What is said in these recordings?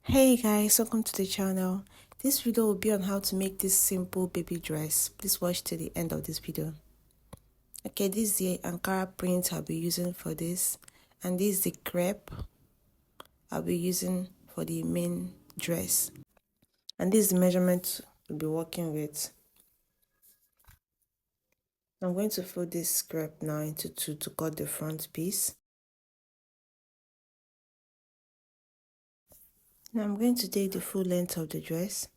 Hey guys, welcome to the channel. This video will be on how to make this simple baby dress. Please watch to the end of this video. Okay, this is the Ankara print I'll be using for this, and this is the crepe I'll be using for the main dress. And this is the measurement we'll be working with. I'm going to fold this crepe now into two to cut the front piece. Now I'm going to take the full length of the dress.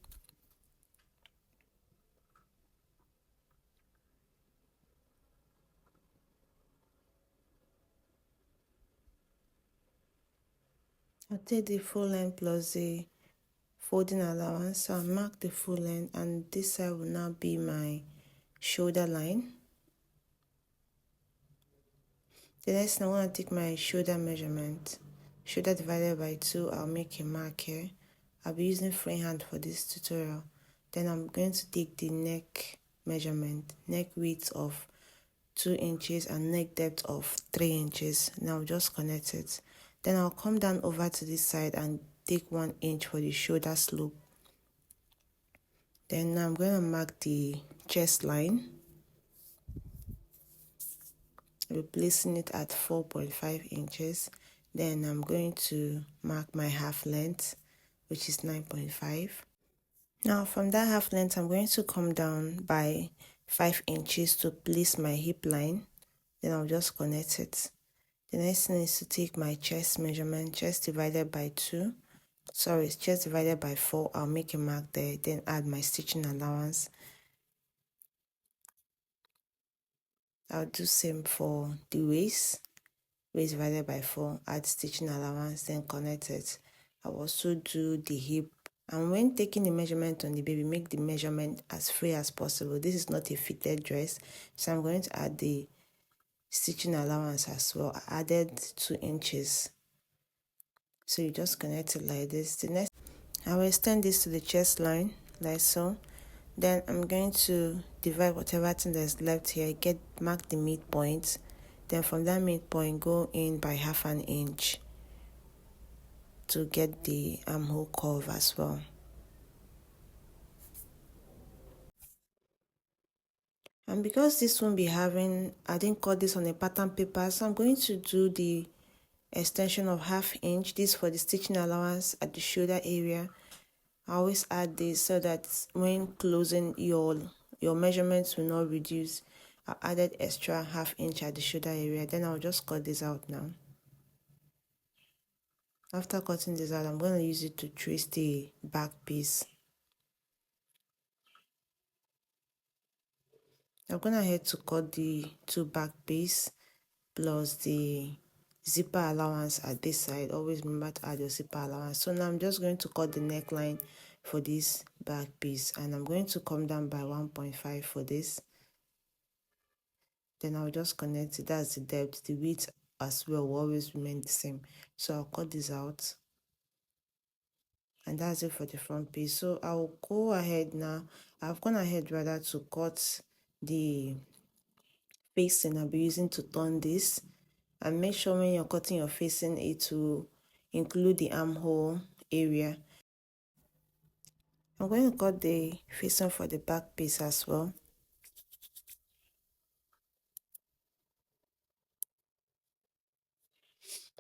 I'll take the full length plus the folding allowance. So I'll mark the full length, and this side will now be my shoulder line. The next thing, I want to take my shoulder measurement. Shoulder divided by 2, I'll make a mark here. I'll be using freehand for this tutorial. Then I'm going to take the neck measurement, neck width of 2 inches and neck depth of 3 inches. Now just connect it. Then I'll come down over to this side and take 1 inch for the shoulder slope. Then I'm going to mark the chest line. I'll be placing it at 4.5 inches. Then I'm going to mark my half length, which is 9.5. Now from that half length, I'm going to come down by 5 inches to place my hip line. Then I'll just connect it. The next thing is to take my chest measurement, chest divided by 2. Sorry, chest divided by 4. I'll make a mark there, then add my stitching allowance. I'll do same for the waist. Waist divided by 4, add stitching allowance, then connect it. I'll also do the hip. And when taking the measurement on the baby, make the measurement as free as possible. This is not a fitted dress, so I'm going to add the stitching allowance as well. I added 2 inches. So you just connect it like this. The next, I will extend this to the chest line, like so. Then I'm going to divide whatever thing that's left here, mark the midpoint. Then from that midpoint, go in by half an inch to get the armhole curve as well. And because this won't be having, I didn't cut this on a pattern paper, so I'm going to do the extension of half inch. This for the stitching allowance at the shoulder area. I always add this so that when closing your measurements will not reduce. I added extra half inch at the shoulder area. Then I'll just cut this out now. After cutting this out, I'm going to use it to trace the back piece. I'm going ahead to cut the 2 back piece plus the zipper allowance at this side. Always remember to add your zipper allowance. So now I'm just going to cut the neckline for this back piece, and I'm going to come down by 1.5 for this. Then I'll just connect it. That's the depth. The width as well will always remain the same. So I'll cut this out. And that's it for the front piece. So I'll go ahead now. I've gone ahead rather to cut the facing I'll be using to turn this. And make sure when you're cutting your facing, it will include the armhole area. I'm going to cut the facing for the back piece as well.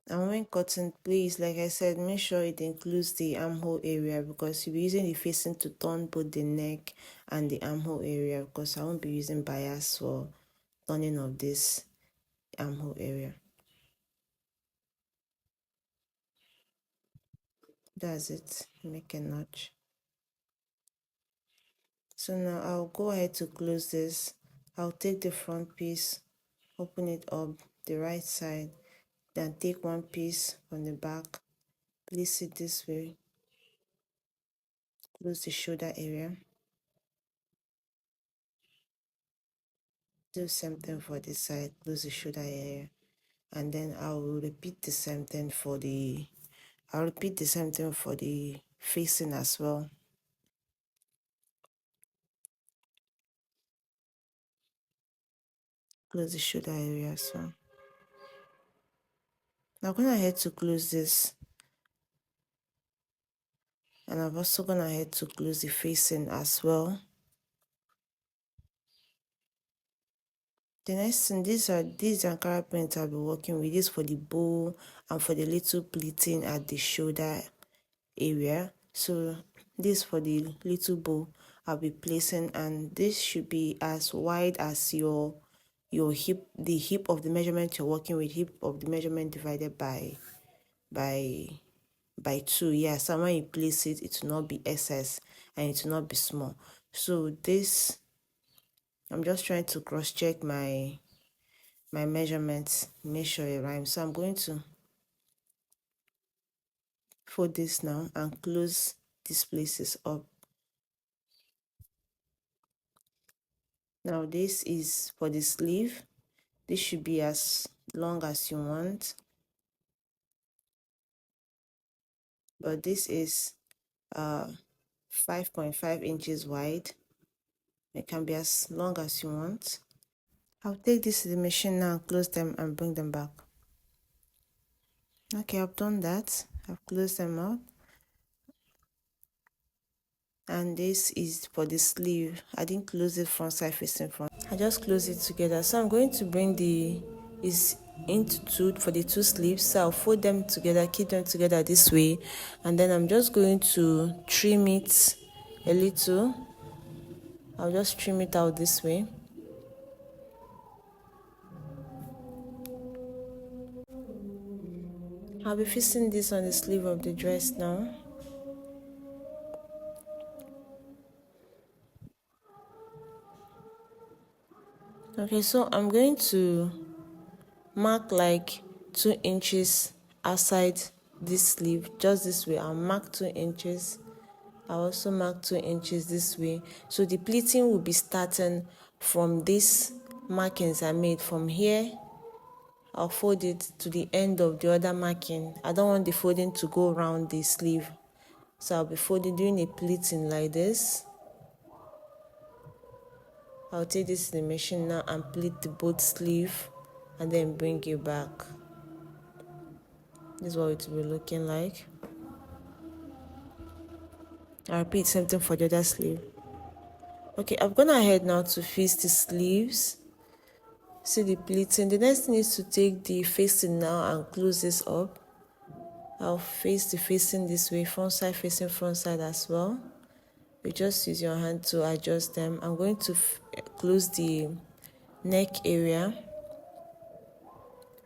And when cutting, please, like I said, make sure it includes the armhole area, because you'll be using the facing to turn both the neck and the armhole area, because I won't be using bias for turning of this armhole area. That's it. Make a notch. So now I'll go ahead to close this. I'll take the front piece, open it up the right side, then take one piece from the back, place it this way, close the shoulder area. Do the same thing for this side, close the shoulder area. And then I'll repeat the same thing for the facing as well. Close the shoulder area as well. Now I'm going ahead to close this. And I'm also gonna head to close the facing as well. The next thing, these Ankara prints I'll be working with. This for the bow and for the little pleating at the shoulder area. So this for the little bow I'll be placing, and this should be as wide as your hip, the hip of the measurement you're working with, hip of the measurement divided by 2. Yeah, so when you place it, it will not be excess and it will not be small. So this, I'm just trying to cross check my measurements, make sure it rhymes. So I'm going to fold this now and close these places up. Now this is for the sleeve. This should be as long as you want, but this is 5.5 inches wide. It can be as long as you want. I'll take this to the machine now, close them and bring them back. Okay, I've done that. I've closed them out. And this is for the sleeve. I didn't close it front side facing front. I just close it together. So I'm going to bring is into two for the two sleeves. So I'll fold them together, keep them together this way, and then I'm just going to trim it a little. I'll just trim it out this way. I'll be fixing this on the sleeve of the dress now. Okay, so I'm going to mark like 2 inches outside this sleeve, just this way. I'll mark 2 inches. I'll also mark 2 inches this way. So the pleating will be starting from these markings I made from here. I'll fold it to the end of the other marking. I don't want the folding to go around the sleeve, so I'll be doing a pleating like this. I'll take this to the machine now and pleat the both sleeve and then bring it back. This is what it will be looking like. I'll repeat something for the other sleeve. Okay, I've gone ahead now to fix the sleeves. See the pleating. The next thing is to take the facing now and close this up. I'll face the facing this way, front side facing front side as well. You just use your hand to adjust them. I'm going to close the neck area.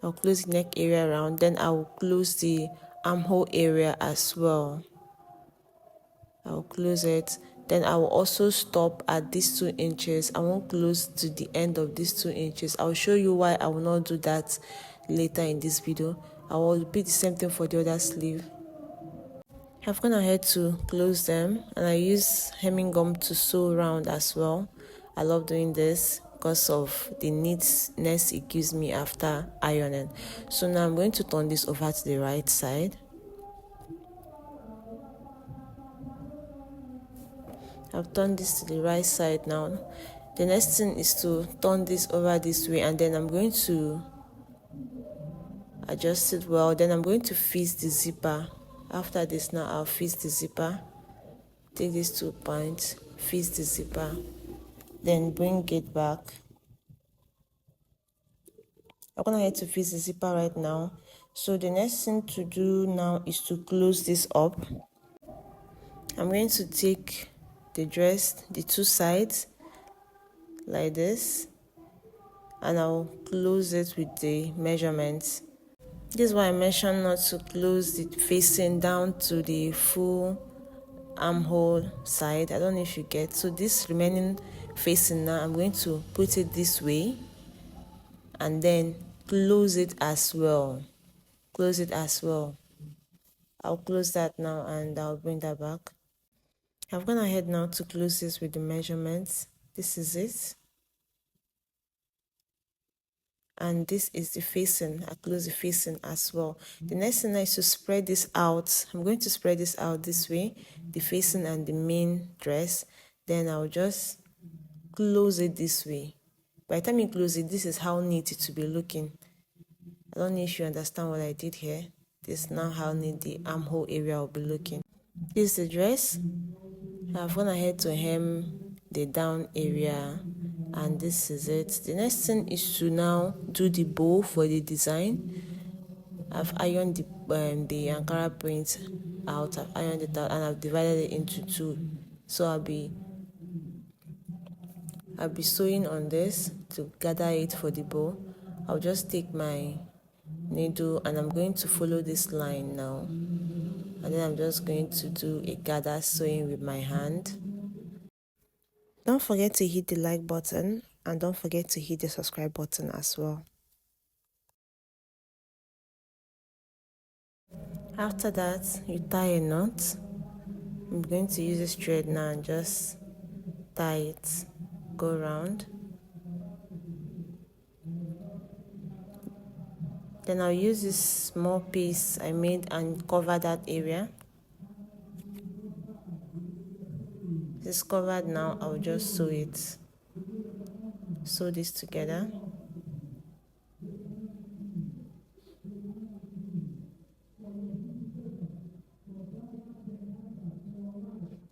I'll close the neck area around, then I'll close the armhole area as well. I'll close it. Then I will also stop at these 2 inches. I won't close to the end of these 2 inches. I'll show you why I will not do that later in this video. I will repeat the same thing for the other sleeve. I've gone ahead to close them, and I use hemming gum to sew around as well. I love doing this because of the neatness it gives me after ironing. So now I'm going to turn this over to the right side. I've turned this to the right side now. The next thing is to turn this over this way, and then I'm going to adjust it well. Then I'm going to fix the zipper. After this now, I'll fix the zipper. Take these 2 points, fix the zipper, then bring it back. I'm gonna head to fix the zipper right now. So the next thing to do now is to close this up. I'm going to take the dress, the 2 sides, like this, and I'll close it with the measurements. This is why I mentioned not to close the facing down to the full armhole side. I don't know if you get. So this remaining facing now, I'm going to put it this way and then close it as well. Close it as well. I'll close that now and I'll bring that back. I've gone ahead now to close this with the measurements. This is it. And this is the facing. I close the facing as well. The next thing is to spread this out. I'm going to spread this out this way, the facing and the main dress. Then I'll just close it this way. By the time you close it, this is how neat it will be looking. I don't know if you understand what I did here. This is now how neat the armhole area will be looking. This is the dress. I've gone ahead to hem the down area, and this is it. The next thing is to now do the bow for the design. I've ironed the Ankara print out. I've ironed it out and I've divided it into two. So I'll be sewing on this to gather it for the bow. I'll just take my needle and I'm going to follow this line now, and then I'm just going to do a gather sewing with my hand. Don't forget to hit the like button and don't forget to hit the subscribe button as well. After that, you tie a knot. I'm going to use this thread now and just tie it, go around. Then I'll use this small piece I made and cover that area. This is covered now. I'll just sew it. Sew this together.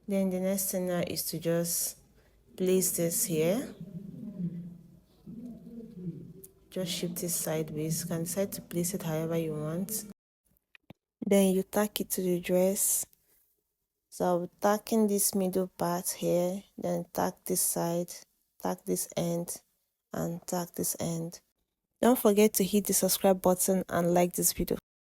Then the next thing now is to just place this here. Just shift it sideways. You can decide to place it however you want. Then you tack it to the dress. So I'll tack in this middle part here, then tack this side, tack this end, and tack this end. Don't forget to hit the subscribe button and like this video.